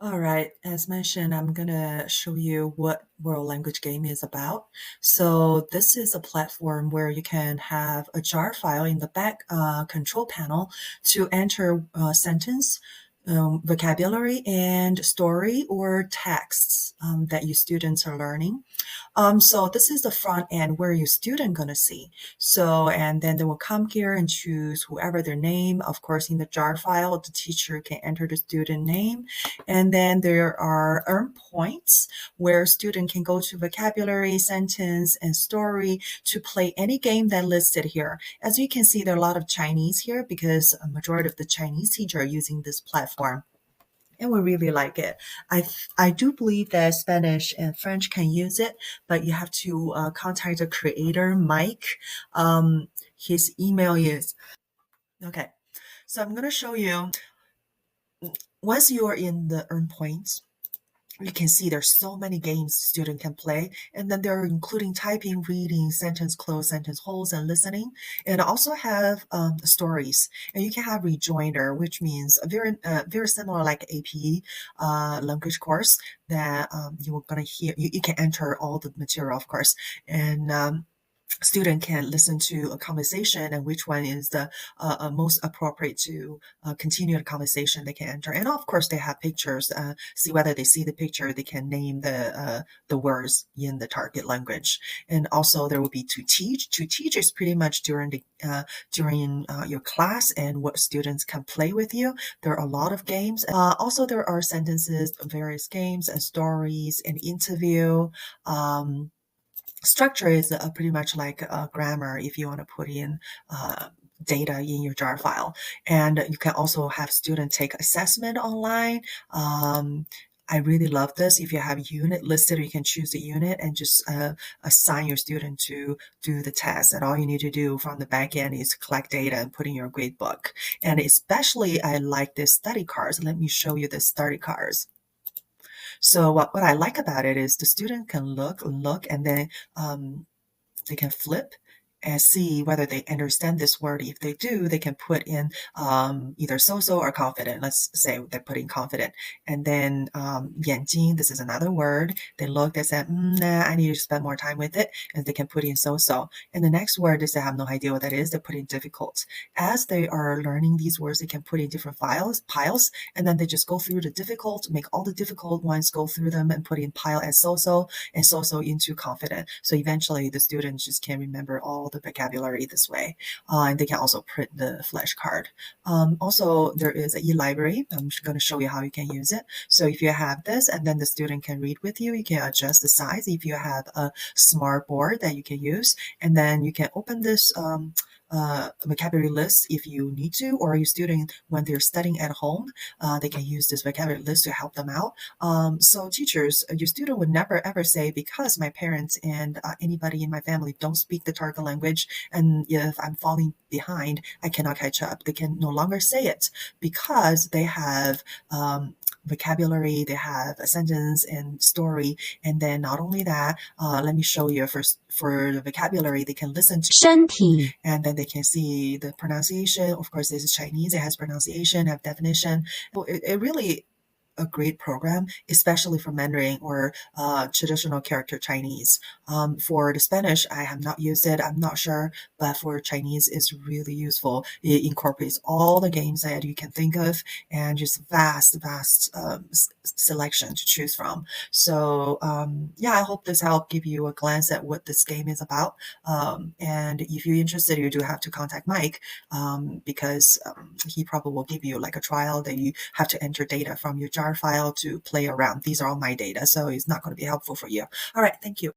All right, as mentioned, I'm gonna show you what World Language Game is about. So this is a platform where you can have a jar file in the back control panel to enter sentence, vocabulary, and story or texts that your students are learning. So this is the front end where your student gonna see. So, and then they will come here and choose whoever their name. Of course, in the jar file, the teacher can enter the student name. And then there are earn points where student can go to vocabulary, sentence, and story to play any game that listed here. As you can see, there are a lot of Chinese here because a majority of the Chinese teacher are using this platform and we really like it. I do believe that Spanish and French can use it, but you have to contact the creator, Mike. His email is okay. So I'm gonna show you once you are in the earn points. You can see there's so many games student can play, and then they're including typing, reading, sentence close, sentence holds, and listening. And also have stories, and you can have rejoinder, which means a very similar like AP language course that you're gonna hear. You can enter all the material, of course, and student can listen to a conversation and which one is the most appropriate to continue the conversation they can enter. And of course, they have pictures. See whether they see the picture, they can name the words in the target language. And also, there will be to teach. To teach is pretty much during the during your class and what students can play with you. There are a lot of games. Also, there are sentences, various games and stories and interview. Structure is pretty much like grammar if you want to put in data in your jar file. And you can also have students take assessment online. I really love this. If you have unit listed, you can choose the unit and just assign your student to do the test. And all you need to do from the back end is collect data and put in your grade book. And especially, I like this study cards. Let me show you the study cards. So what I like about it is the student can look, and then they can flip and see whether they understand this word. If they do, they can put in either so-so or confident. Let's say they're putting confident. And then 眼睛, this is another word. They look, they said, nah, I need to spend more time with it. And they can put in so-so. And the next word is they have no idea what that is. They put in difficult. As they are learning these words, they can put in different piles. And then they just go through the difficult, make all the difficult ones, go through them and put in pile as so-so and so-so into confident. So eventually the students just can remember all the vocabulary this way. And they can also print the flashcard. Also, there is an e-library. I'm just going to show you how you can use it. So if you have this and then the student can read with you, you can adjust the size if you have a smart board that you can use. And then you can open this vocabulary list if you need to, or your student, when they're studying at home, they can use this vocabulary list to help them out. So teachers, your student would never ever say, because my parents and anybody in my family don't speak the target language, and if I'm falling behind, I cannot catch up. They can no longer say it because they have vocabulary, they have a sentence and story. And then not only that, let me show you first for the vocabulary, they can listen to 身体 and then they can see the pronunciation. Of course, this is Chinese, it has pronunciation, have definition. It really a great program, especially for Mandarin or traditional character Chinese. For the Spanish, I have not used it. I'm not sure, but for Chinese, it's really useful. It incorporates all the games that you can think of and just vast selection to choose from. So yeah, I hope this helped give you a glance at what this game is about. And if you're interested, you do have to contact Mike because he probably will give you like a trial that you have to enter data from your jar file to play around. These are all my data, so it's not going to be helpful for you. All right, thank you.